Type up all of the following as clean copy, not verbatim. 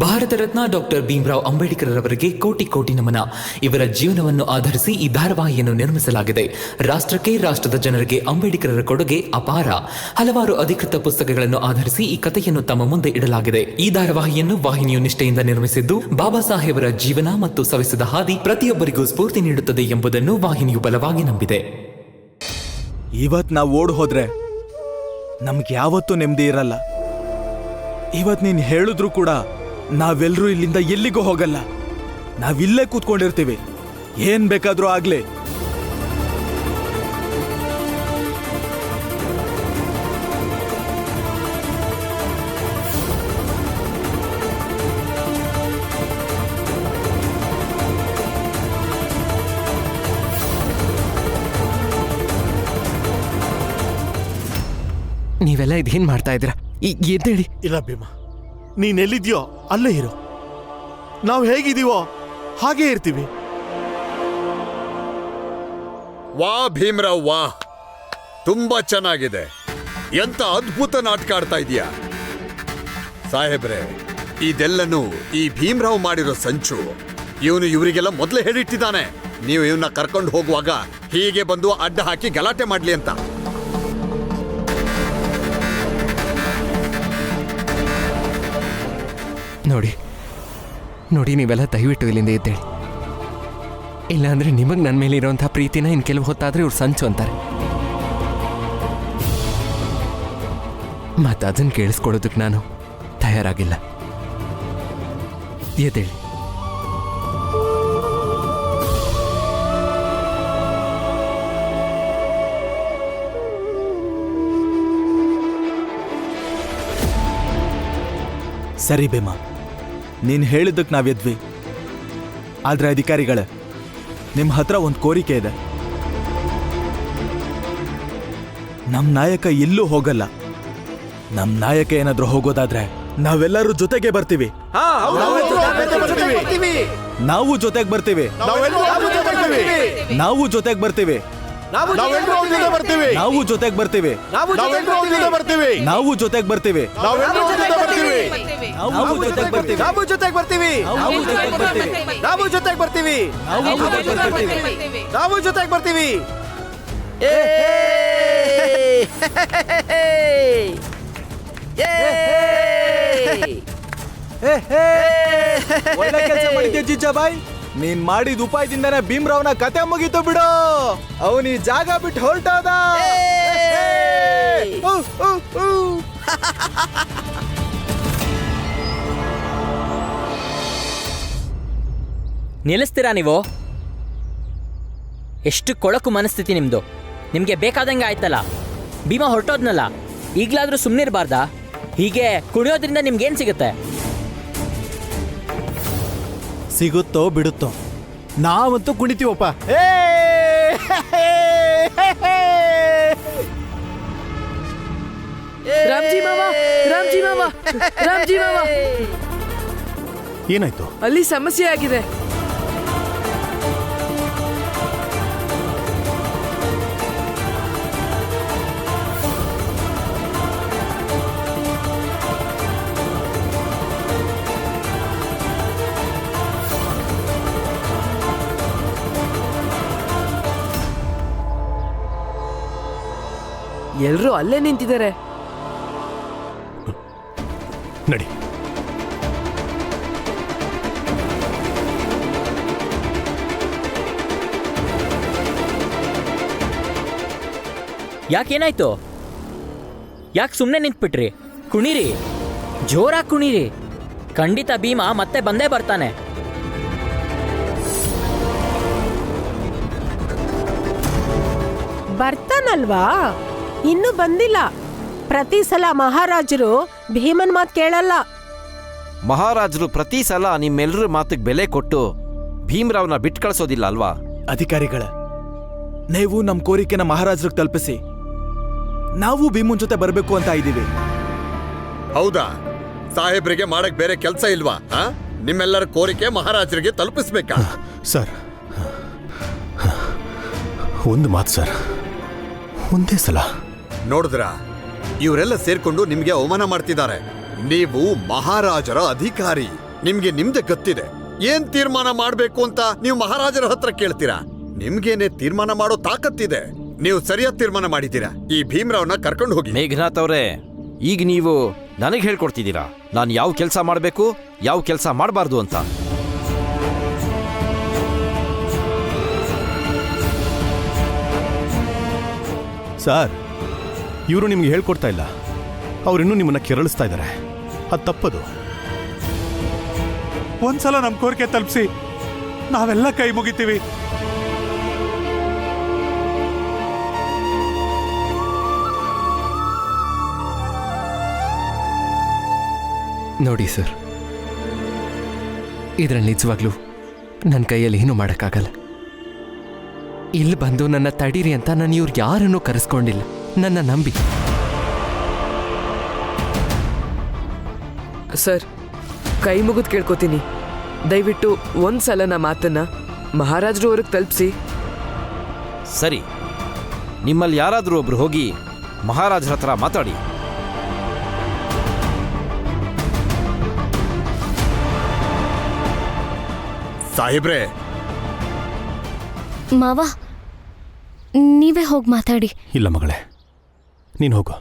Bharat Ratna doctor Bhimrao Ambedkar ಅವರಿಗೆ ಕೋಟಿ ಕೋಟಿ ನಮನ. ಇವರ ಜೀವನವನ್ನು ಆಧರಿಸಿ ಈ ಧಾರಾವಾಹಿಯನ್ನು ನಿರ್ಮಿಸಲಾಗಿದೆ. ರಾಷ್ಟ್ರಕ್ಕೆ, ರಾಷ್ಟ್ರದ ಜನರಿಗೆ ಅಂಬೇಡ್ಕರರ ಕೊಡುಗೆ ಅಪಾರ. ಹಲವಾರು ಅಧಿಕೃತ ಪುಸ್ತಕಗಳನ್ನು ಆಧರಿಸಿ ಈ ಕಥೆಯನ್ನು ತಮ್ಮ ಮುಂದೆ ಇಡಲಾಗಿದೆ. ಈ ಧಾರಾವಾಹಿಯನ್ನು ವಾಹಿನಿಯು ನಿಷ್ಠೆಯಿಂದ ನಿರ್ಮಿಸಿದ್ದು, ಬಾಬಾ ಸಾಹೇಬರ ಜೀವನ ಮತ್ತು ಸವೆಸಿದ ಹಾದಿ ಪ್ರತಿಯೊಬ್ಬರಿಗೂ ಸ್ಫೂರ್ತಿ ನೀಡುತ್ತದೆ ಎಂಬುದನ್ನು ವಾಹಿನಿಯು ಬಲವಾಗಿ ನಂಬಿದೆ. ಇವತ್ ನಾವು ಓಡ್ ಹೋದ್ರೆ ನಮ್ಗೆ ಯಾವತ್ತೂ ನೆಮ್ಮದಿ ಇರಲ್ಲ. ಇವತ್ ನೀನ್ ಹೇಳಿದ್ರು ಕೂಡ ನಾವೆಲ್ಲರೂ ಇಲ್ಲಿಂದ ಎಲ್ಲಿಗೂ ಹೋಗಲ್ಲ. ನಾವಿಲ್ಲೇ ಕೂತ್ಕೊಂಡಿರ್ತೀವಿ, ಏನ್ ಬೇಕಾದ್ರೂ ಆಗ್ಲಿ. ನೀವೆಲ್ಲ ಇದೇನ್ ಮಾಡ್ತಾ ಇದ್ದೀರಾ? ಎದ್ದೇಳಿ. ಇಲ್ಲ ಭೀಮಾ, ನೀನೆಲ್ಲಿದ್ಯೋ ಅಲ್ಲೇ ಇರೋ. ನಾವು ಹೇಗಿದೀವೋ ಹಾಗೇ ಇರ್ತೀವಿ. ವಾ ಭೀಮರಾವ್, ವಾ, ತುಂಬಾ ಚೆನ್ನಾಗಿದೆ. ಎಂತ ಅದ್ಭುತ ನಾಟಕ ಆಡ್ತಾ ಇದೀಯಾ ಸಾಹೇಬ್ರೆ. ಇದೆಲ್ಲನೂ ಈ ಭೀಮರಾವ್ ಮಾಡಿರೋ ಸಂಚು. ಇವನು ಇವರಿಗೆಲ್ಲ ಮೊದಲೇ ಹೇಳಿಟ್ಟಿದ್ದಾನೆ, ನೀವು ಇವನ್ನ ಕರ್ಕೊಂಡು ಹೋಗುವಾಗ ಹೀಗೆ ಬಂದು ಅಡ್ಡ ಹಾಕಿ ಗಲಾಟೆ ಮಾಡ್ಲಿ ಅಂತ. ನೋಡಿ ನೀವೆಲ್ಲ ದಯವಿಟ್ಟು ಇಲ್ಲಿಂದ ಎದ್ದೇಳಿ. ಇಲ್ಲಾಂದ್ರೆ ನಿಮಗೆ ನನ್ನ ಮೇಲೆ ಇರೋಂಥ ಪ್ರೀತಿನ ಇನ್ನು ಕೆಲವು ಹೊತ್ತಾದ್ರೆ ಇವ್ರು ಸಂಚು ಅಂತಾರೆ. ಮತ್ತು ಅದನ್ನು ಕೇಳಿಸ್ಕೊಡೋದಕ್ಕೆ ನಾನು ತಯಾರಾಗಿಲ್ಲ. ಎದ್ದೇಳಿ. ಸರಿ ಭೀಮಾ, ನೀನ್ ಹೇಳಿದ್ದಕ್ಕೆ ನಾವೆದ್ವಿ. ಆದ್ರೆ ಅಧಿಕಾರಿಗಳೇ, ನಿಮ್ ಹತ್ರ ಒಂದು ಕೋರಿಕೆ ಇದೆ. ನಮ್ ನಾಯಕ ಎಲ್ಲೂ ಹೋಗಲ್ಲ. ನಮ್ ನಾಯಕ ಏನಾದ್ರೂ ಹೋಗೋದಾದ್ರೆ ನಾವೆಲ್ಲರೂ ಜೊತೆಗೆ ಬರ್ತೀವಿ. ನಾವು ಜೊತೆಗೆ ಬರ್ತೀವಿ. ನಾವು ಜೊತೆಗೆ ಬರ್ತೀವಿ. ನಾವು ಜೊತೆಗೆ ಬರ್ತೀವಿ. ನಾವು ಜೊತೆಗೆ ಬರ್ತೀವಿ. ನಾವು ಜೊತೆಗೆ ಬರ್ತೀವಿ. ನಾವು ಜೊತೆಗೆ ಬರ್ತೀವಿ. ನಾವು ಜೊತೆಗೆ ಬರ್ತೀವಿ. ನಾವು ಜೊತೆಗೆ ಬರ್ತೀವಿ. ನಾವು ಜೊತೆಗೆ ಬರ್ತೀವಿ. ಒಳ್ಳೆ ಕೆಲಸ ಮಾಡಿದ್ಯಾ ಜಿಜ್ಜಾಬಾಯ್. ನೀನ್ ಮಾಡಿದ ಉಪಾಯದಿಂದನೇ ಭೀಮರಾವ್ನ ಕತೆ ಮುಗೀತು ಬಿಡು. ಅವನಿ ಜಾಗ ಬಿಟ್ಟು ಹೊರಟೋದ. ನಿಲ್ಲಿಸ್ತೀರಾ ನೀವು? ಎಷ್ಟು ಕೊಳಕು ಮನಸ್ಥಿತಿ ನಿಮ್ದು. ನಿಮ್ಗೆ ಬೇಕಾದಂಗೆ ಆಯ್ತಲ್ಲ, ಭೀಮಾ ಹೊರಟೋದ್ನಲ್ಲ, ಈಗ್ಲಾದ್ರೂ ಸುಮ್ಮನಿರಬಾರ್ದಾ? ಹೀಗೆ ಕುಣಿಯೋದ್ರಿಂದ ನಿಮ್ಗೇನ್ ಸಿಗುತ್ತೆ? ಸಿಗುತ್ತೋ ಬಿಡುತ್ತೋ, ನಾವಂತೂ ಕುಣಿತೀವಪ್ಪ. ರಾಮ್ಜಿ ಮಾವ, ರಾಮ್ಜಿ ಮಾವ, ರಾಮ್ಜಿ ಮಾವ, ಏನಾಯ್ತು? ಅಲ್ಲಿ ಸಮಸ್ಯೆ ಆಗಿದೆ. ಎಲ್ರೂ ಅಲ್ಲೇ ನಿಂತಿದ್ದಾರೆ. ನಡಿ. ಯಾಕೇನಾಯ್ತು? ಯಾಕೆ ಸುಮ್ಮನೆ ನಿಂತ್ಬಿಟ್ರಿ? ಕುಣಿರಿ, ಜೋರಾಗಿ ಕುಣಿರಿ. ಖಂಡಿತ ಭೀಮಾ ಮತ್ತೆ ಬಂದೇ ಬರ್ತಾನೆ. ಬರ್ತಾನಲ್ವಾ? ಇನ್ನೂ ಬಂದಿಲ್ಲ. ಪ್ರತಿ ಸಲ ಮಹಾರಾಜರು ಭೀಮನ್ ಮಾತು ಕೇಳಲ್ಲ. ಮಹಾರಾಜರು ಪ್ರತಿ ಸಲ ನಿಮ್ಮೆಲ್ಲರ ಮಾತಿಗೆ ಬೆಲೆ ಕೊಟ್ಟು ಭೀಮರಾವ್ನ ಬಿಟ್ಟು ಕಳಿಸೋದಿಲ್ಲ ಅಲ್ವಾ? ಅಧಿಕಾರಿಗಳ, ನೀವು ನಮ್ ಕೋರಿಕೆನ ಮಹಾರಾಜರಿಗೆ ತಲುಪಿಸಿ. ನಾವು ಭೀಮನ್ ಜೊತೆ ಬರ್ಬೇಕು ಅಂತ ಇದ್ದೀವಿ. ಹೌದಾ? ಸಾಹೇಬ್ರಿಗೆ ಮಾಡಕ್ ಬೇರೆ ಕೆಲಸ ಇಲ್ವಾ? ನಿಮ್ಮೆಲ್ಲರ ಕೋರಿಕೆ ಮಹಾರಾಜರಿಗೆ ತಲುಪಿಸ್ಬೇಕಾ? ಸರ್, ಒಂದು ಮಾತು ಸರ್, ಒಂದೇ ಸಲ. ನೋಡಿದ್ರ, ಇವರೆಲ್ಲ ಸೇರ್ಕೊಂಡು ನಿಮ್ಗೆ ಅವಮಾನ ಮಾಡ್ತಿದ್ದಾರೆ. ನೀವು ಮಹಾರಾಜರ ಅಧಿಕಾರಿ, ನಿಮ್ಗೆ ನಿಮ್ದೆ ಗೊತ್ತಿದೆ. ಏನ್ ತೀರ್ಮಾನ ಮಾಡ್ಬೇಕು ಅಂತ ನೀವು ಮಹಾರಾಜರ ಹತ್ರ ಕೇಳ್ತೀರಾ? ನಿಮ್ಗೇನೆ ತೀರ್ಮಾನ ಮಾಡೋ ತಾಕತ್ತಿದೆ. ನೀವು ಸರಿಯಾದ ತೀರ್ಮಾನ ಮಾಡಿದ್ದೀರಾ. ಈ ಭೀಮ್ರಾವ್ನ ಕರ್ಕೊಂಡು ಹೋಗಿ. ಮೇಘನಾಥ್ ಅವರೇ, ಈಗ ನೀವು ನನಗೆ ಹೇಳ್ಕೊಡ್ತಿದ್ದೀರಾ ನಾನು ಯಾವ ಕೆಲಸ ಮಾಡಬೇಕು, ಯಾವ ಕೆಲಸ ಮಾಡಬಾರ್ದು ಅಂತ. ಸರ್, ಇವರು ನಿಮ್ಗೆ ಹೇಳ್ಕೊಡ್ತಾ ಇಲ್ಲ, ಅವರಿನ್ನೂ ನಿಮ್ಮನ್ನ ಕೆರಳಿಸ್ತಾ ಇದ್ದಾರೆ. ಅದು ತಪ್ಪದು. ಒಂದ್ಸಲ ನಮ್ಮ ಕೋರಿಕೆ ತಲುಪಿಸಿ, ನಾವೆಲ್ಲ ಕೈ ಮುಗಿತೀವಿ. ನೋಡಿ ಸರ್, ಇದರಲ್ಲಿ ನಿಜವಾಗ್ಲೂ ನನ್ನ ಕೈಯಲ್ಲಿ ಏನೂ ಮಾಡೋಕ್ಕಾಗಲ್ಲ. ಇಲ್ಲಿ ಬಂದು ನನ್ನ ತಡೀರಿ ಅಂತ ನಾನು ಇವ್ರು ಯಾರನ್ನೂ ಕರೆಸ್ಕೊಂಡಿಲ್ಲ. ನನ್ನ ನಂಬಿ. ಸರ್, ಕೈ ಮುಗಿದು ಕೇಳ್ಕೊತೀನಿ, ದಯವಿಟ್ಟು ಒಂದ್ಸಲ ನಾ ಮಾತನ್ನ ಮಹಾರಾಜರು ಅವ್ರಿಗೆ ತಲುಪಿಸಿ. ಸರಿ, ನಿಮ್ಮಲ್ಲಿ ಯಾರಾದರೂ ಒಬ್ರು ಹೋಗಿ ಮಹಾರಾಜರ ಹತ್ರ ಮಾತಾಡಿ. ಸಾಹೇಬ್ರೆ, ಮಾವ, ನೀವೇ ಹೋಗಿ ಮಾತಾಡಿ. ಇಲ್ಲ ಮಗಳೇ, ನೀನು ಹೋಗು.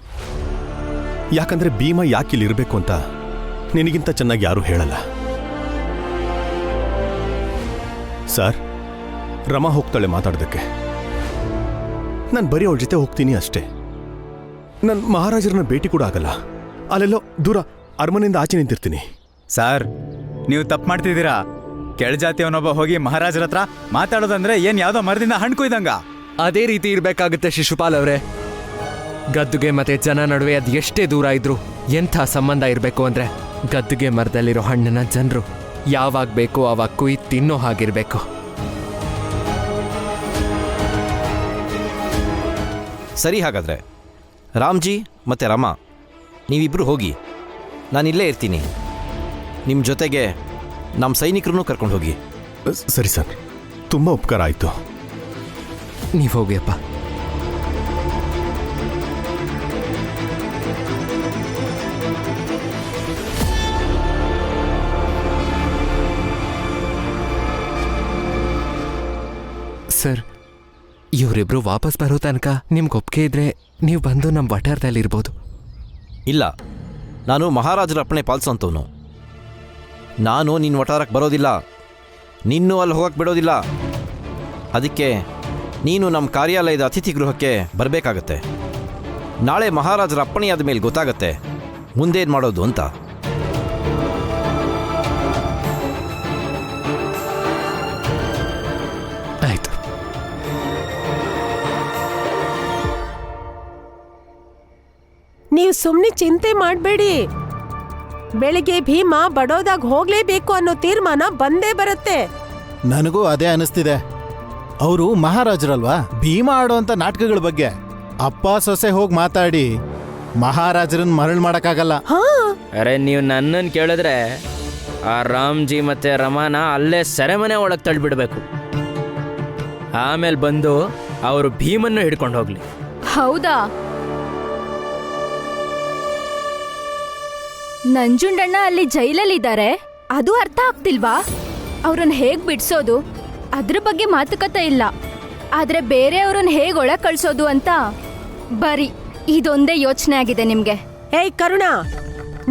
ಯಾಕಂದ್ರೆ ಭೀಮ ಯಾಕಿಲ್ಲಿ ಇರಬೇಕು ಅಂತ ನಿನಗಿಂತ ಚೆನ್ನಾಗಿ ಯಾರೂ ಹೇಳಲ್ಲ. ಸರ್, ರಮಾ ಹೋಗ್ತಾಳೆ ಮಾತಾಡೋದಕ್ಕೆ. ನಾನು ಬರೀ ಅವಳ ಜೊತೆ ಹೋಗ್ತೀನಿ ಅಷ್ಟೇ. ನಾನು ಮಹಾರಾಜರನ್ನ ಭೇಟಿ ಕೂಡ ಆಗಲ್ಲ. ಅಲ್ಲೆಲ್ಲೋ ದೂರ ಅರಮನೆಯಿಂದ ಆಚೆ ನಿಂತಿರ್ತೀನಿ. ಸರ್, ನೀವು ತಪ್ಪು ಮಾಡ್ತಿದ್ದೀರಾ. ಕೆಳಜಾತಿಯವನೊಬ್ಬ ಹೋಗಿ ಮಹಾರಾಜರ ಹತ್ರ ಮಾತಾಡೋದಂದ್ರೆ ಏನ್ ಯಾವ್ದೋ ಮರದಿಂದ ಹಣ್ಣು ಕೊಯ್ದಂಗ. ಅದೇ ರೀತಿ ಇರಬೇಕಾಗುತ್ತೆ ಶಿಶುಪಾಲ್ ಅವರೇ. ಗದ್ದುಗೆ ಮತ್ತೆ ಜನ ನಡುವೆ ಅದು ಎಷ್ಟೇ ದೂರ ಇದ್ರು ಎಂಥ ಸಂಬಂಧ ಇರಬೇಕು ಅಂದ್ರೆ ಗದ್ದುಗೆ ಮರದಲ್ಲಿರೋ ಹಣ್ಣನ್ನ ಜನರು ಯಾವಾಗ ಬೇಕೋ ಆವಾಗ ಕುಯ್ ತಿನ್ನೋ ಹಾಗಿರ್ಬೇಕು. ಸರಿ, ಹಾಗಾದ್ರೆ ರಾಮ್ಜಿ ಮತ್ತೆ ರಮಾ, ನೀವಿಬ್ರು ಹೋಗಿ. ನಾನಿಲ್ಲೇ ಇರ್ತೀನಿ. ನಿಮ್ಮ ಜೊತೆಗೆ ನಮ್ಮ ಸೈನಿಕರನ್ನು ಕರ್ಕೊಂಡು ಹೋಗಿ. ಸರಿ ಸರ್, ತುಂಬ ಉಪಕಾರ ಆಯಿತು. ನೀವು ಹೋಗಿ ಅಪ್ಪ. ಸರ್, ಇವರಿಬ್ರು ವಾಪಸ್ ಬರೋ ತನಕ ನಿಮ್ಗೆ ಒಪ್ಪಿಗೆ ಇದ್ರೆ ನೀವು ಬಂದು ನಮ್ಮ ವಠಾರದಲ್ಲಿರ್ಬೋದು. ಇಲ್ಲ, ನಾನು ಮಹಾರಾಜರ ಅಪ್ಪಣೆ ಪಾಲಿಸೋಂಥವನು. ನಾನು ನಿನ್ನ ವಠಾರಕ್ಕೆ ಬರೋದಿಲ್ಲ, ನಿನ್ನೂ ಅಲ್ಲಿ ಹೋಗಕ್ಕೆ ಬಿಡೋದಿಲ್ಲ. ಅದಕ್ಕೆ ನೀನು ನಮ್ಮ ಕಾರ್ಯಾಲಯದ ಅತಿಥಿ ಗೃಹಕ್ಕೆ ಬರಬೇಕಾಗತ್ತೆ. ನಾಳೆ ಮಹಾರಾಜರ ಅಪ್ಪಣೆಯಾದ ಮೇಲೆ ಗೊತ್ತಾಗತ್ತೆ ಮುಂದೇನು ಮಾಡೋದು ಅಂತ. ಆಯ್ತು. ನೀವು ಸುಮ್ಮನೆ ಚಿಂತೆ ಮಾಡಬೇಡಿ. ಬೆಳಿಗ್ಗೆ ಭೀಮ ಬಡೋದಾಗ ಹೋಗ್ಲೇಬೇಕು ಅನ್ನೋ ತೀರ್ಮಾನ ಬಂದೇ ಬರುತ್ತೆ. ನನಗೂ ಅದೇ ಅನಿಸ್ತಿದೆ. ಅವರು ಮಹಾರಾಜರಲ್ವಾ, ಭೀಮ ಆಡೋಂಥ ನಾಟಕಗಳ ಬಗ್ಗೆ ಅಪ್ಪ ಸೊಸೆ ಹೋಗಿ ಮಾತಾಡಿ ಮಹಾರಾಜರನ್ನ ಮರಳು ಮಾಡೋಕ್ಕಾಗಲ್ಲ. ಅರೆ, ನೀವು ನನ್ನನ್ನು ಕೇಳಿದ್ರೆ ಆ ರಾಮ್ಜಿ ಮತ್ತೆ ರಮಾನ ಅಲ್ಲೇ ಸೆರೆಮನೆ ಒಳಗೆ ತಳ್ಳಿಬಿಡ್ಬೇಕು. ಆಮೇಲೆ ಬಂದು ಅವರು ಭೀಮನ್ನು ಹಿಡ್ಕೊಂಡು ಹೋಗ್ಲಿ. ಹೌದಾ? ನಂಜುಂಡಣ್ಣ ಅಲ್ಲಿ ಜೈಲಲ್ಲಿದ್ದಾರೆ, ಅದು ಅರ್ಥ ಆಗ್ತಿಲ್ವಾ? ಅವ್ರನ್ನ ಹೇಗ್ ಬಿಡ್ಸೋದು ಅದ್ರ ಬಗ್ಗೆ ಮಾತುಕತೆ ಇಲ್ಲ. ಆದ್ರೆ ಬೇರೆಯವ್ರನ್ನ ಹೇಗ್ ಒಳಗ್ ಕಳ್ಸೋದು ಅಂತ ಬರೀ ಇದೊಂದೇ ಯೋಚನೆ ಆಗಿದೆ ನಿಮ್ಗೆ. ಏಯ್ ಕರುಣಾ,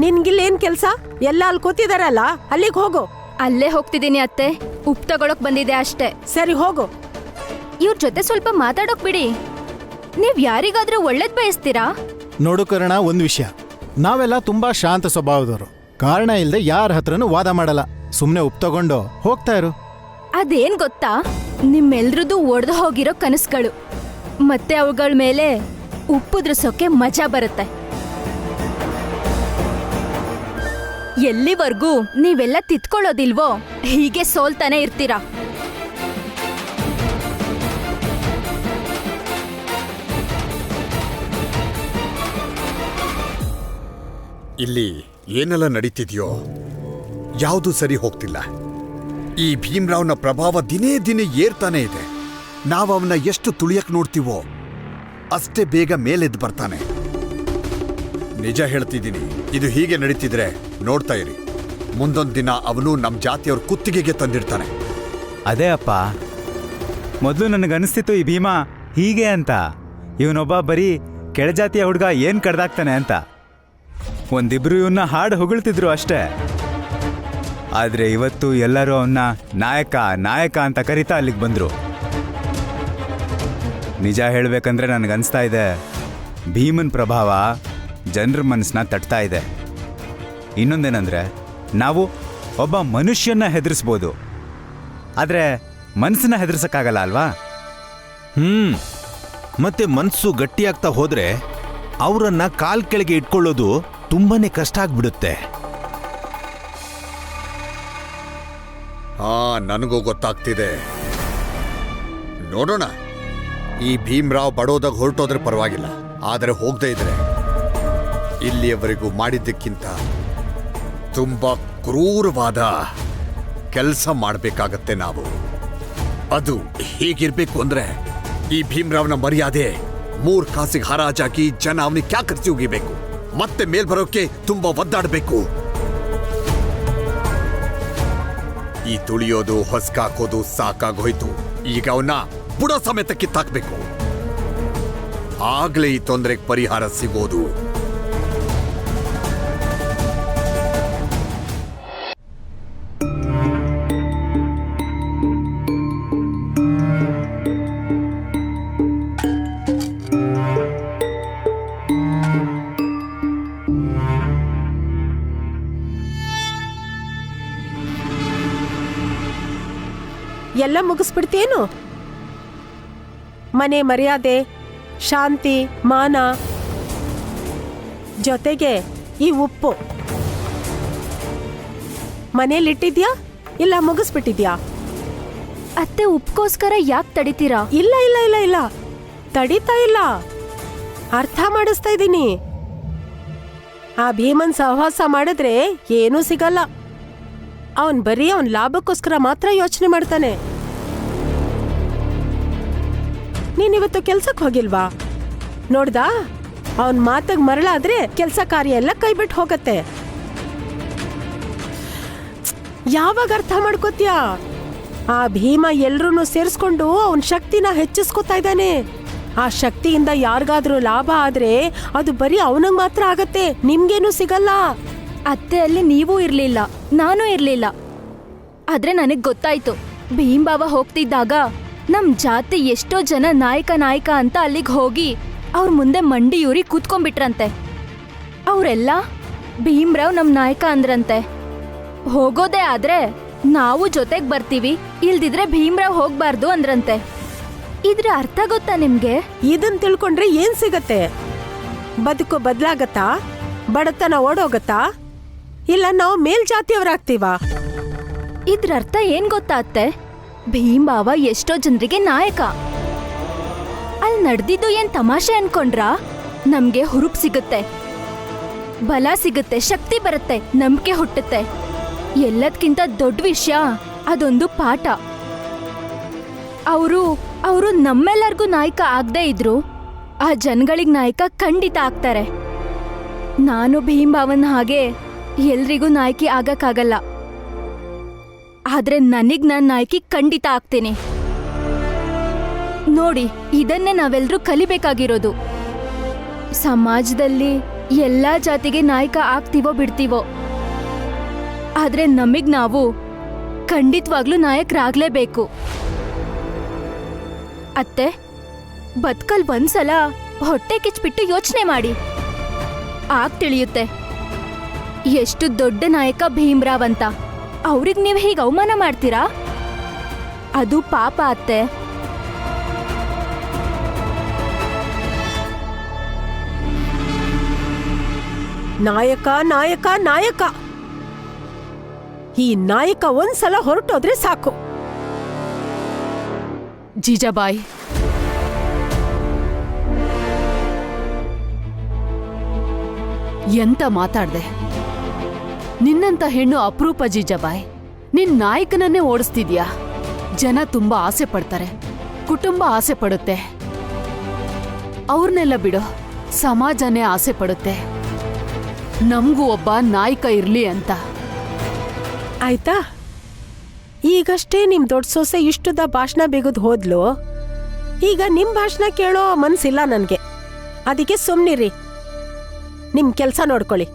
ನಿನ್ಗಿಲ್ಲೇನ್ ಕೆಲ್ಸ? ಎಲ್ಲ ಅಲ್ಲಿ ಕೂತಿದಾರಲ್ಲ, ಅಲ್ಲಿಗೆ ಹೋಗು. ಅಲ್ಲೇ ಹೋಗ್ತಿದ್ದೀನಿ ಅತ್ತೆ, ಉಪ್ಪು ತಗೊಳಕ್ ಬಂದಿದೆ ಅಷ್ಟೇ. ಸರಿ ಹೋಗು. ಇವ್ರ ಜೊತೆ ಸ್ವಲ್ಪ ಮಾತಾಡೋಕ್ ಬಿಡಿ. ನೀವ್ ಯಾರಿಗಾದ್ರೂ ಒಳ್ಳೇದ್ ಬಯಸ್ತೀರಾ? ನೋಡು ಕರುಣ, ಒಂದು ವಿಷಯ, ನಾವೆಲ್ಲ ತುಂಬಾ ಶಾಂತ ಸ್ವಭಾವದವರು. ಕಾರಣ ಇಲ್ಲದೆ ಯಾರ ಹತ್ರನೂ ವಾದ ಮಾಡಲ್ಲ. ಸುಮ್ಮನೆ ಉಪ್ಪು ತಗೊಂಡು ಹೋಗ್ತಾ ಇರು. ಅದೇನ್ ಗೊತ್ತಾ, ನಿಮ್ಮೆಲ್ರದ್ದು ಒಡೆದು ಹೋಗಿರೋ ಕನಸುಗಳು ಮತ್ತೆ ಅವುಗಳ ಮೇಲೆ ಉಪ್ಪುದ್ರಸೋಕೆ ಮಜಾ ಬರುತ್ತೆ. ಎಲ್ಲಿವರೆಗೂ ನೀವೆಲ್ಲ ತಿತ್ಕೊಳ್ಳೋದಿಲ್ವೋ ಹೀಗೆ ಸೋಲ್ತಾನೆ ಇರ್ತೀರಾ. ಇಲ್ಲಿ ಏನೆಲ್ಲ ನಡೀತಿದ್ಯೋ ಯಾವುದು ಸರಿ ಹೋಗ್ತಿಲ್ಲ. ಈ ಭೀಮ್ರಾವ್ನ ಪ್ರಭಾವ ದಿನೇ ದಿನೇ ಏರ್ತಾನೆ ಇದೆ. ನಾವು ಅವನ್ನ ಎಷ್ಟು ತುಳಿಯಕ್ ನೋಡ್ತೀವೋ ಅಷ್ಟೇ ಬೇಗ ಮೇಲೆದ್ದು ಬರ್ತಾನೆ. ನಿಜ ಹೇಳ್ತಿದ್ದೀನಿ, ಇದು ಹೀಗೆ ನಡೀತಿದ್ರೆ ನೋಡ್ತಾ ಇರಿ, ಮುಂದೊಂದು ದಿನ ಅವನು ನಮ್ಮ ಜಾತಿಯವ್ರ ಕುತ್ತಿಗೆಗೆ ತಂದಿರ್ತಾನೆ. ಅದೇ ಅಪ್ಪ, ಮೊದಲು ನನಗನ್ನಿಸ್ತಿತ್ತು ಈ ಭೀಮಾ ಹೀಗೆ ಅಂತ, ಇವನೊಬ್ಬ ಬರೀ ಕೆಳಜಾತಿಯ ಹುಡುಗ ಏನು ಕಡ್ದಾಕ್ತಾನೆ ಅಂತ. ಒಂದಿಬ್ರು ಇವನ್ನ ಹಾಡು ಹೊಗಳ್ತಿದ್ರು ಅಷ್ಟೇ. ಆದರೆ ಇವತ್ತು ಎಲ್ಲರೂ ಅವನ್ನ ನಾಯಕ ನಾಯಕ ಅಂತ ಕರೀತಾ ಅಲ್ಲಿಗೆ ಬಂದರು. ನಿಜ ಹೇಳಬೇಕಂದ್ರೆ ನನಗನ್ನಿಸ್ತಾ ಇದೆ, ಭೀಮನ್ ಪ್ರಭಾವ ಜನರ ಮನಸ್ಸನ್ನ ತಟ್ತಾ ಇದೆ. ಇನ್ನೊಂದೇನೆಂದರೆ, ನಾವು ಒಬ್ಬ ಮನುಷ್ಯನ ಹೆದರಿಸ್ಬೋದು, ಆದರೆ ಮನಸ್ಸನ್ನ ಹೆದರ್ಸಕ್ಕಾಗಲ್ಲ ಅಲ್ವಾ? ಮತ್ತೆ ಮನ್ಸು ಗಟ್ಟಿಯಾಗ್ತಾ ಹೋದ್ರೆ ಅವರನ್ನ ಕಾಲ್ ಕೆಳಗೆ ಇಟ್ಕೊಳ್ಳೋದು ತುಂಬಾನೇ ಕಷ್ಟ ಆಗ್ಬಿಡುತ್ತೆ. ನನಗೂ ಗೊತ್ತಾಗ್ತಿದೆ. ನೋಡೋಣ, ಈ ಭೀಮ್ರಾವ್ ಬಡೋದಾಗ ಹೊರಟೋದ್ರೆ ಪರವಾಗಿಲ್ಲ, ಆದರೆ ಹೋಗದೇ ಇದ್ರೆ ಇಲ್ಲಿಯವರೆಗೂ ಮಾಡಿದ್ದಕ್ಕಿಂತ ತುಂಬಾ ಕ್ರೂರವಾದ ಕೆಲಸ ಮಾಡಬೇಕಾಗತ್ತೆ ನಾವು. ಅದು ಹೀಗಿರ್ಬೇಕು ಅಂದ್ರೆ ಈ ಭೀಮ್ರಾವ್ನ ಮರ್ಯಾದೆ 3 ಕಾಸಿಗೆ ಹರಾಜಾಕಿ ಜನ ಅವನಿಗೆ ಕ್ಯಾಕರಿಸಿ ಉಗಿಬೇಕು, ಮತ್ತೆ ಮೇಲ್ ಬರೋಕೆ ತುಂಬಾ ಒದ್ದಾಡಬೇಕು. ಈ ತುಳಿಯೋದು ಹೊಸ್ಕಾಕೋದು ಸಾಕಾಗೋಯ್ತು. ಈಗ ಅವನ್ನ ಬುಡ ಸಮೇತ ಕಿತ್ತಾಕ್ಬೇಕು. ಆಗ್ಲೇ ಈ ತೊಂದರೆಗೆ ಪರಿಹಾರ ಸಿಗೋದು. ಎಲ್ಲ ಮುಗಿಸ್ಬಿಡ್ತೇನು? ಮನೆ ಮರ್ಯಾದೆ, ಶಾಂತಿ, ಮಾನ, ಜೊತೆಗೆ ಈ ಉಪ್ಪು ಮನೇಲಿಟ್ಟಿದ್ಯಾ ಇಲ್ಲ ಮುಗಿಸ್ಬಿಟ್ಟಿದ್ಯಾ? ಅತ್ತೆ, ಉಪ್ಕೋಸ್ಕರ ಯಾಕೆ ತಡಿತೀರಾ? ಇಲ್ಲ ಇಲ್ಲ ಇಲ್ಲ ಇಲ್ಲ, ತಡೀತಾ ಇಲ್ಲ, ಅರ್ಥ ಮಾಡಿಸ್ತಾ ಇದ್ದೀನಿ. ಆ ಭೀಮನ್ ಸಹವಾಸ ಮಾಡಿದ್ರೆ ಏನೂ ಸಿಗಲ್ಲ. ಅವನ್ ಬರೀ ಅವನ್ ಲಾಭಕ್ಕೋಸ್ಕರ ಮಾತ್ರ ಯೋಚನೆ ಮಾಡ್ತಾನೆ. ನೀನಿವತ್ತು ಕೆಲ್ಸಕ್ಕೆ ಹೋಗಿಲ್ವಾ? ನೋಡ್ದಾ, ಅವನ್ ಮಾತಾಗ ಮರಳಾದ್ರೆ ಕೆಲಸ ಕಾರ್ಯ ಎಲ್ಲ ಕೈ ಬಿಟ್ಟು ಹೋಗತ್ತೆ. ಯಾವಾಗ ಅರ್ಥ ಮಾಡ್ಕೋತ್ಯಾ? ಆ ಭೀಮ ಎಲ್ರೂ ಸೇರಿಸ್ಕೊಂಡು ಅವನ್ ಶಕ್ತಿನ ಹೆಚ್ಚಿಸ್ಕೊತಾ ಇದ್ದಾನೆ. ಆ ಶಕ್ತಿಯಿಂದ ಯಾರಿಗಾದ್ರೂ ಲಾಭ ಆದ್ರೆ ಅದು ಬರೀ ಅವನಿಗೆ ಮಾತ್ರ ಆಗತ್ತೆ, ನಿಮ್ಗೇನು ಸಿಗಲ್ಲ. ಅತ್ತೆ, ಅಲ್ಲಿ ನೀವೂ ಇರ್ಲಿಲ್ಲ, ನಾನೂ ಇರ್ಲಿಲ್ಲ. ಆದ್ರೆ ನನಗ್ ಗೊತ್ತಾಯ್ತು, ಭೀಮ್ಬಾವ ಹೋಗ್ತಿದ್ದಾಗ ನಮ್ ಜಾತಿ ಎಷ್ಟೋ ಜನ ನಾಯಕ ನಾಯಕ ಅಂತ ಅಲ್ಲಿಗೆ ಹೋಗಿ ಅವ್ರ ಮುಂದೆ ಮಂಡಿಯೂರಿ ಕೂತ್ಕೊಂಡ್ಬಿಟ್ರಂತೆ. ಅವರೆಲ್ಲ ಭೀಮ್ರಾವ್ ನಮ್ ನಾಯಕ ಅಂದ್ರಂತೆ. ಹೋಗೋದೇ ಆದ್ರೆ ನಾವು ಜೊತೆಗ್ ಬರ್ತೀವಿ, ಇಲ್ದಿದ್ರೆ ಭೀಮ್ರಾವ್ ಹೋಗ್ಬಾರ್ದು ಅಂದ್ರಂತೆ. ಇದ್ರ ಅರ್ಥ ಗೊತ್ತಾ ನಿಮ್ಗೆ? ಇದನ್ ತಿಳ್ಕೊಂಡ್ರೆ ಏನ್ ಸಿಗತ್ತೆ? ಬದುಕು ಬದ್ಲಾಗತ್ತಾ? ಬಡತನ ಓಡೋಗತ್ತಾ? ಇಲ್ಲ ನಾವು ಮೇಲ್ಜಾತಿಯವರಾಗ್ತೀವ? ಇದ್ರ ಅರ್ಥ ಏನ್ ಗೊತ್ತಾ ಅತ್ತೆ? ಭೀಮ್ಬಾವ ಎಷ್ಟೋ ಜನರಿಗೆ ನಾಯಕ. ಅಲ್ಲಿ ನಡೆದಿದ್ದು ಏನ್ ತಮಾಷೆ ಅನ್ಕೊಂಡ್ರಾ? ನಮ್ಗೆ ಹುರುಪ್ ಸಿಗುತ್ತೆ, ಬಲ ಸಿಗುತ್ತೆ, ಶಕ್ತಿ ಬರುತ್ತೆ, ನಂಬಿಕೆ ಹುಟ್ಟುತ್ತೆ. ಎಲ್ಲದಕ್ಕಿಂತ ದೊಡ್ಡ ವಿಷಯ ಅದೊಂದು ಪಾಠ. ಅವರು ನಮ್ಮೆಲ್ಲರಿಗೂ ನಾಯಕ ಆಗದೆ ಇದ್ರು ಆ ಜನಗಳಿಗೆ ನಾಯಕ ಖಂಡಿತ ಆಗ್ತಾರೆ. ನಾನು ಭೀಮ್ಬಾವನ್ ಹಾಗೆ ಎಲ್ರಿಗೂ ನಾಯಕಿ ಆಗಕ್ಕಾಗಲ್ಲ, ಆದ್ರೆ ನನಗ್ ನಾನ್ ನಾಯಕಿ ಖಂಡಿತ ಆಗ್ತೀನಿ. ನೋಡಿ, ಇದನ್ನೇ ನಾವೆಲ್ಲರೂ ಕಲಿಬೇಕಾಗಿರೋದು. ಸಮಾಜದಲ್ಲಿ ಎಲ್ಲಾ ಜಾತಿಗೆ ನಾಯಕ ಆಗ್ತೀವೋ ಬಿಡ್ತೀವೋ, ಆದ್ರೆ ನಮಗ್ ನಾವು ಖಂಡಿತವಾಗ್ಲೂ ನಾಯಕರಾಗ್ಲೇಬೇಕು. ಅತ್ತೆ, ಬದುಕಲ್ ಒಂದ್ಸಲ ಹೊಟ್ಟೆ ಕಿಚ್ಬಿಟ್ಟು ಯೋಚನೆ ಮಾಡಿ, ಆಗ ತಿಳಿಯುತ್ತೆ ಎಷ್ಟು ದೊಡ್ಡ ನಾಯಕ ಭೀಮ್ರಾವ್ ಅಂತ. ಅವ್ರಿಗೆ ನೀವು ಹೀಗೆ ಅವಮಾನ ಮಾಡ್ತೀರಾ? ಅದು ಪಾಪ ಅತ್ತೆ. ನಾಯಕ ನಾಯಕ ನಾಯಕ, ಈ ನಾಯಕ ಒಂದ್ಸಲ ಹೊರಟೋದ್ರೆ ಸಾಕು. ಜೀಜಾಬಾಯಿ, ಎಂತ ಮಾತಾಡ್ದೆ? ನಿನ್ನಂತ ಹೆಣ್ಣು ಅಪರೂಪ ಜೀಜಾಬಾಯಿ. ನಿನ್ ನಾಯಕನನ್ನೇ ಓಡಿಸ್ತಿದ್ಯಾ. ಜನ ತುಂಬಾ ಆಸೆ ಪಡ್ತಾರೆ, ಕುಟುಂಬ ಆಸೆ ಪಡುತ್ತೆ, ಅವ್ರನ್ನೆಲ್ಲ ಬಿಡು, ಸಮಾಜನೇ ಆಸೆ ಪಡುತ್ತೆ. ನಮಗೂ ಒಬ್ಬ ನಾಯಕ ಇರ್ಲಿ ಅಂತ. ಆಯ್ತಾ? ಈಗಷ್ಟೇ ನಿಮ್ ದೊಡ್ಡ ಸೊಸೆ ಇಷ್ಟುದ ಭಾಷಣ ಬಿಗುದ್ ಹೋದ್ಲು. ಈಗ ನಿಮ್ ಭಾಷಣ ಕೇಳೋ ಮನ್ಸಿಲ್ಲ ನನ್ಗೆ. ಅದಕ್ಕೆ ಸುಮ್ನಿರಿ, ನಿಮ್ ಕೆಲ್ಸ ನೋಡ್ಕೊಳ್ಳಿ.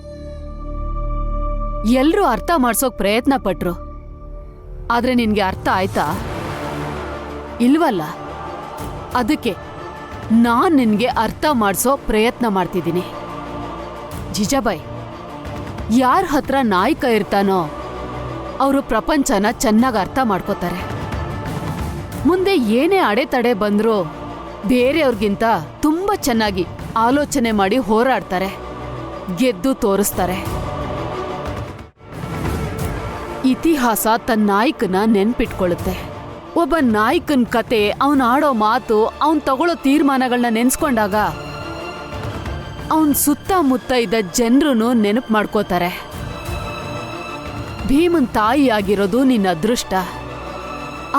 ಎಲ್ರೂ ಅರ್ಥ ಮಾಡ್ಸೋಕ್ ಪ್ರಯತ್ನ ಪಟ್ರು, ಆದ್ರೆ ನಿನ್ಗೆ ಅರ್ಥ ಆಯ್ತಾ? ಇಲ್ವಲ್ಲ. ಅದಕ್ಕೆ ನಾನ್ ನಿನ್ಗೆ ಅರ್ಥ ಮಾಡ್ಸೋ ಪ್ರಯತ್ನ ಮಾಡ್ತಿದ್ದೀನಿ. ಜಿಜಾಬಾಯ್, ಯಾರ ಹತ್ರ ನಾಯಕ ಇರ್ತಾನೋ ಅವರು ಪ್ರಪಂಚನ ಚೆನ್ನಾಗಿ ಅರ್ಥ ಮಾಡ್ಕೋತಾರೆ. ಮುಂದೆ ಏನೇ ಅಡೆತಡೆ ಬಂದ್ರೂ ಬೇರೆಯವ್ರಿಗಿಂತ ತುಂಬಾ ಚೆನ್ನಾಗಿ ಆಲೋಚನೆ ಮಾಡಿ ಹೋರಾಡ್ತಾರೆ, ಗೆದ್ದು ತೋರಿಸ್ತಾರೆ. ಇತಿಹಾಸ ತನ್ನ ನಾಯಕನ ನೆನ್ಪಿಟ್ಕೊಳ್ಳುತ್ತೆ. ಒಬ್ಬ ನಾಯಕನ ಕತೆ, ಅವನ್ ಆಡೋ ಮಾತು, ಅವನ್ ತಗೊಳ್ಳೋ ತೀರ್ಮಾನಗಳನ್ನ ನೆನ್ಸ್ಕೊಂಡಾಗ ಅವನ್ ಸುತ್ತಮುತ್ತ ಇದ್ದ ಜನರೂ ನೆನಪು ಮಾಡ್ಕೋತಾರೆ. ಭೀಮನ್ ತಾಯಿಯಾಗಿರೋದು ನಿನ್ನ ಅದೃಷ್ಟ.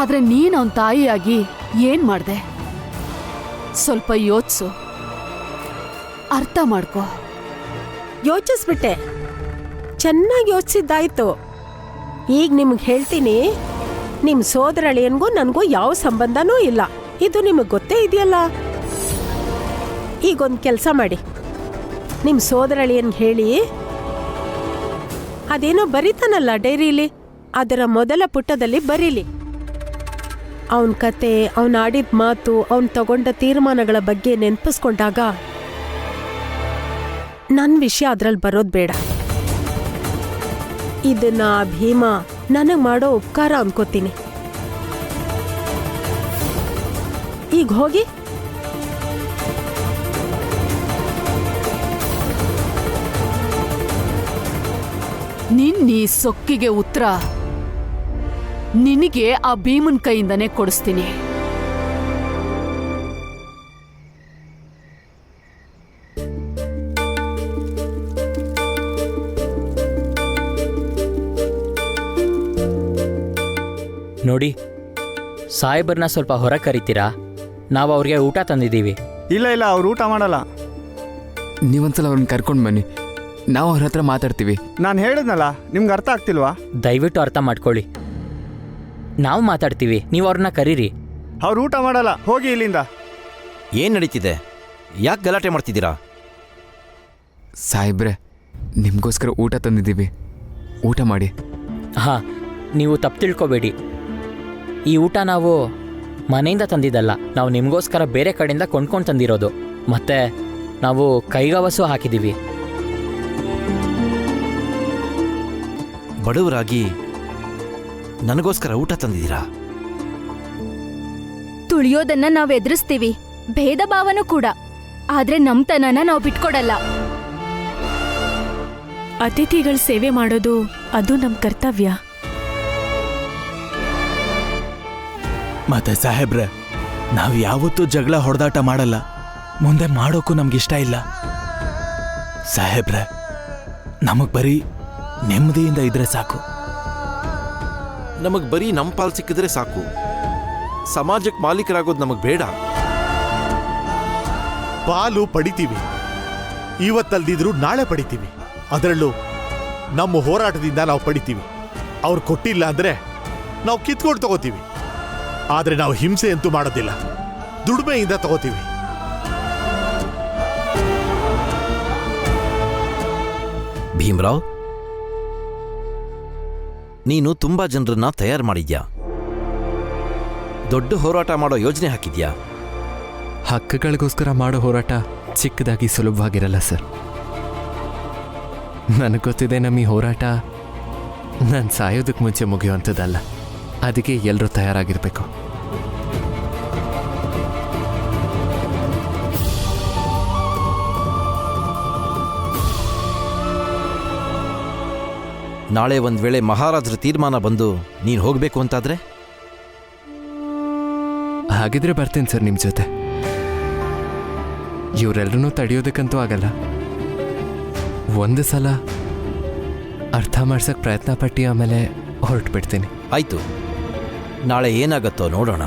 ಆದ್ರೆ ನೀನ್ ಅವನ್ ತಾಯಿಯಾಗಿ ಏನ್ ಮಾಡ್ದೆ? ಸ್ವಲ್ಪ ಯೋಚಿಸು, ಅರ್ಥ ಮಾಡ್ಕೋ. ಯೋಚಿಸ್ಬಿಟ್ಟೆ, ಚೆನ್ನಾಗಿ ಯೋಚಿಸಿದ್ದಾಯ್ತು. ಈಗ ನಿಮ್ಗೆ ಹೇಳ್ತೀನಿ, ನಿಮ್ ಸೋದರಳಿಯನ್ಗೂ ನನಗೂ ಯಾವ ಸಂಬಂಧನೂ ಇಲ್ಲ. ಇದು ನಿಮಗೆ ಗೊತ್ತೇ ಇದೆಯಲ್ಲ. ಈಗೊಂದು ಕೆಲಸ ಮಾಡಿ, ನಿಮ್ ಸೋದರಳಿಯನ್ಗೆ ಹೇಳಿ, ಅದೇನೋ ಬರೀತಾನಲ್ಲ ಡೈರಿಲಿ, ಅದರ ಮೊದಲ ಪುಟದಲ್ಲಿ ಬರೀಲಿ. ಅವನ ಕತೆ, ಅವನ ಆಡಿದ ಮಾತು, ಅವನ್ ತಗೊಂಡ ತೀರ್ಮಾನಗಳ ಬಗ್ಗೆ ನೆನಪಿಸ್ಕೊಂಡಾಗ ನನ್ನ ವಿಷಯ ಅದ್ರಲ್ಲಿ ಬರೋದು ಬೇಡ. ಇದನ್ನ ಭೀಮ ನನಗೆ ಮಾಡೋ ಉಪಕಾರ ಅನ್ಕೋತೀನಿ. ಈಗ ಹೋಗಿ. ನಿನ್ನ ಈ ಸೊಕ್ಕಿಗೆ ಉತ್ತರ ನಿನಗೆ ಆ ಭೀಮನ್ ಕೈಯಿಂದನೇ ಕೊಡಿಸ್ತೀನಿ. ನೋಡಿ, ಸಾಹೇಬರನ್ನ ಸ್ವಲ್ಪ ಹೊರ ಕರಿತೀರಾ? ನಾವು ಅವ್ರಿಗೆ ಊಟ ತಂದಿದ್ದೀವಿ. ಇಲ್ಲ ಇಲ್ಲ, ಅವ್ರು ಊಟ ಮಾಡಲ್ಲ. ನೀವೊಂದ್ಸಲ ಅವ್ರನ್ನ ಕರ್ಕೊಂಡು ಬನ್ನಿ, ನಾವು ಅವ್ರ ಹತ್ರ ಮಾತಾಡ್ತೀವಿ. ನಾನು ಹೇಳಿದ್ನಲ್ಲ, ನಿಮ್ಗೆ ಅರ್ಥ ಆಗ್ತಿಲ್ವಾ? ದಯವಿಟ್ಟು ಅರ್ಥ ಮಾಡ್ಕೊಳ್ಳಿ. ನಾವು ಮಾತಾಡ್ತೀವಿ, ನೀವು ಅವ್ರನ್ನ ಕರೀರಿ. ಅವ್ರು ಊಟ ಮಾಡಲ್ಲ, ಹೋಗಿ ಇಲ್ಲಿಂದ. ಏನು ನಡೀತಿದೆ? ಯಾಕೆ ಗಲಾಟೆ ಮಾಡ್ತಿದ್ದೀರಾ? ಸಾಹೇಬ್ರೆ, ನಿಮಗೋಸ್ಕರ ಊಟ ತಂದಿದ್ದೀವಿ, ಊಟ ಮಾಡಿ. ಹಾಂ, ನೀವು ತಪ್ಪು ತಿಳ್ಕೊಬೇಡಿ. ಈ ಊಟ ನಾವು ಮನೆಯಿಂದ ತಂದಿದ್ದಲ್ಲ, ನಾವು ನಿಮಗೋಸ್ಕರ ಬೇರೆ ಕಡೆಯಿಂದ ಕೊಂಡ್ಕೊಂಡು ತಂದಿರೋದು. ಮತ್ತೆ ನಾವು ಕೈಗವಸು ಹಾಕಿದ್ದೀವಿ. ಬಡವರಾಗಿ ನನಗೋಸ್ಕರ ಊಟ ತಂದಿದ್ದೀರಾ? ತುಳಿಯೋದನ್ನ ನಾವ್ ಎದುರಿಸ್ತೀವಿ, ಭೇದ ಭಾವನೂ ಕೂಡ. ಆದ್ರೆ ನಮ್ತನನ ನಾವು ಬಿಟ್ಕೊಡಲ್ಲ. ಅತಿಥಿಗಳ ಸೇವೆ ಮಾಡೋದು ಅದು ನಮ್ ಕರ್ತವ್ಯ. ಮತ್ತೆ ಸಾಹೇಬ್ರೆ, ನಾವು ಯಾವತ್ತೂ ಜಗಳ ಹೊಡೆದಾಟ ಮಾಡಲ್ಲ, ಮುಂದೆ ಮಾಡೋಕ್ಕೂ ನಮ್ಗಿಷ್ಟ ಇಲ್ಲ. ಸಾಹೇಬ್ರೆ, ನಮಗ್ ಬರೀ ನೆಮ್ಮದಿಯಿಂದ ಇದ್ರೆ ಸಾಕು. ನಮಗೆ ಬರೀ ನಮ್ಮ ಪಾಲು ಸಿಕ್ಕಿದ್ರೆ ಸಾಕು. ಸಮಾಜಕ್ಕೆ ಮಾಲೀಕರಾಗೋದು ನಮಗೆ ಬೇಡ. ಪಾಲು ಪಡಿತೀವಿ, ಇವತ್ತಲ್ದಿದ್ರು ನಾಳೆ ಪಡಿತೀವಿ. ಅದರಲ್ಲೂ ನಮ್ಮ ಹೋರಾಟದಿಂದ ನಾವು ಪಡಿತೀವಿ. ಅವ್ರು ಕೊಟ್ಟಿಲ್ಲ ಅಂದ್ರೆ ನಾವು ಕಿತ್ಕೊಂಡು ತಗೋತೀವಿ. ಆದ್ರೆ ನಾವು ಹಿಂಸೆ ಅಂತೂ ಮಾಡೋದಿಲ್ಲ, ದುಡಿಮೆಯಿಂದ ತಗೋತೀವಿ. ಭೀಮರಾವ್, ನೀನು ತುಂಬಾ ಜನರನ್ನ ತಯಾರು ಮಾಡಿದ್ಯಾ, ದೊಡ್ಡ ಹೋರಾಟ ಮಾಡೋ ಯೋಜನೆ ಹಾಕಿದ್ಯಾ. ಹಕ್ಕುಗಳಿಗೋಸ್ಕರ ಮಾಡೋ ಹೋರಾಟ ಚಿಕ್ಕದಾಗಿ ಸುಲಭವಾಗಿರಲ್ಲ ಸರ್. ನನಗೆ ಗೊತ್ತಿದೆ, ನಮ್ಮ ಈ ಹೋರಾಟ ನಾನು ಸಾಯೋದಕ್ಕೆ ಮುಂಚೆ ಮುಗಿಯುವಂಥದ್ದಲ್ಲ. ಅದಕ್ಕೆ ಎಲ್ಲರೂ ತಯಾರಾಗಿರಬೇಕು. ನಾಳೆ ಒಂದು ವೇಳೆ ಮಹಾರಾಜರ ತೀರ್ಮಾನ ಬಂದು ನೀನು ಹೋಗಬೇಕು ಅಂತಾದ್ರೆ? ಹಾಗಿದ್ರೆ ಬರ್ತೀನಿ ಸರ್ ನಿಮ್ಮ ಜೊತೆ. ಇವರೆಲ್ಲರೂ ತಡೆಯೋದಕ್ಕಂತೂ ಆಗಲ್ಲ. ಒಂದು ಸಲ ಅರ್ಥ ಮಾಡ್ಸಕ್ಕೆ ಪ್ರಯತ್ನ ಪಟ್ಟು ಆಮೇಲೆ ಹೊರಟು ಬಿಡ್ತೀನಿ. ಆಯಿತು, ನಾಳೆ ಏನಾಗತ್ತೋ ನೋಡೋಣ.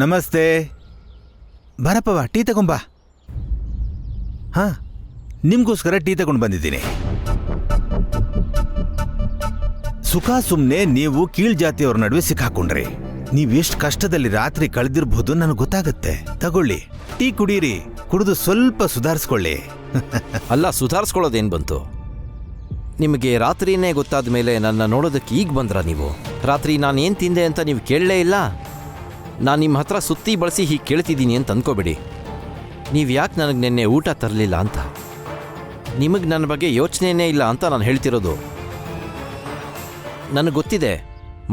ನಮಸ್ತೆ. ಬರಪ್ಪವ, ಟೀ ತಗೊಂಬ. ಹಾ, ನಿಮ್ಗೋಸ್ಕರ ಟೀ ತಗೊಂಡು ಬಂದಿದ್ದೀನಿ. ಸುಖ ಸುಮ್ಮನೆ ನೀವು ಕೀಳ್ಜಾತಿಯವ್ರ ನಡುವೆ ಸಿಕ್ಕಾಕೊಂಡ್ರಿ. ನೀವೆಷ್ಟು ಕಷ್ಟದಲ್ಲಿ ರಾತ್ರಿ ಕಳೆದಿರ್ಬೋದು ನನಗೆ ಗೊತ್ತಾಗತ್ತೆ. ತಗೊಳ್ಳಿ, ಟೀ ಕುಡೀರಿ. ಕುಡಿದು ಸ್ವಲ್ಪ ಸುಧಾರಿಸ್ಕೊಳ್ಳಿ. ಅಲ್ಲ, ಸುಧಾರಿಸ್ಕೊಳ್ಳೋದೇನು ಬಂತು? ನಿಮಗೆ ರಾತ್ರಿನೇ ಗೊತ್ತಾದ ಮೇಲೆ ನನ್ನ ನೋಡೋದಕ್ಕೆ ಈಗ ಬಂದ್ರಾ ನೀವು? ರಾತ್ರಿ ನಾನೇನು ತಿಂದೆ ಅಂತ ನೀವು ಕೇಳಲೇ ಇಲ್ಲ. ನಾನು ನಿಮ್ಮ ಹತ್ರ ಸುತ್ತಿ ಬಳಸಿ ಹೀಗೆ ಕೇಳ್ತಿದ್ದೀನಿ ಅಂತ ಅಂದ್ಕೋಬೇಡಿ. ನೀವು ಯಾಕೆ ನನಗೆ ನಿನ್ನೆ ಊಟ ತರಲಿಲ್ಲ ಅಂತ. ನಿಮಗೆ ನನ್ನ ಬಗ್ಗೆ ಯೋಚನೆಯೇ ಇಲ್ಲ ಅಂತ ನಾನು ಹೇಳ್ತಿರೋದು. ನನಗೆ ಗೊತ್ತಿದೆ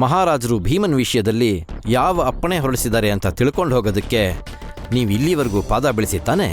ಮಹಾರಾಜರು ಭೀಮನ್ ವಿಷಯದಲ್ಲಿ ಯಾವ ಅಪ್ಪಣೆ ಹೊರಡಿಸಿದ್ದಾರೆ ಅಂತ ತಿಳ್ಕೊಂಡು ಹೋಗೋದಕ್ಕೆ ನೀವು ಇಲ್ಲಿವರೆಗೂ ಪಾದ ಬೆಳೆಸಿ ತಾನೆ.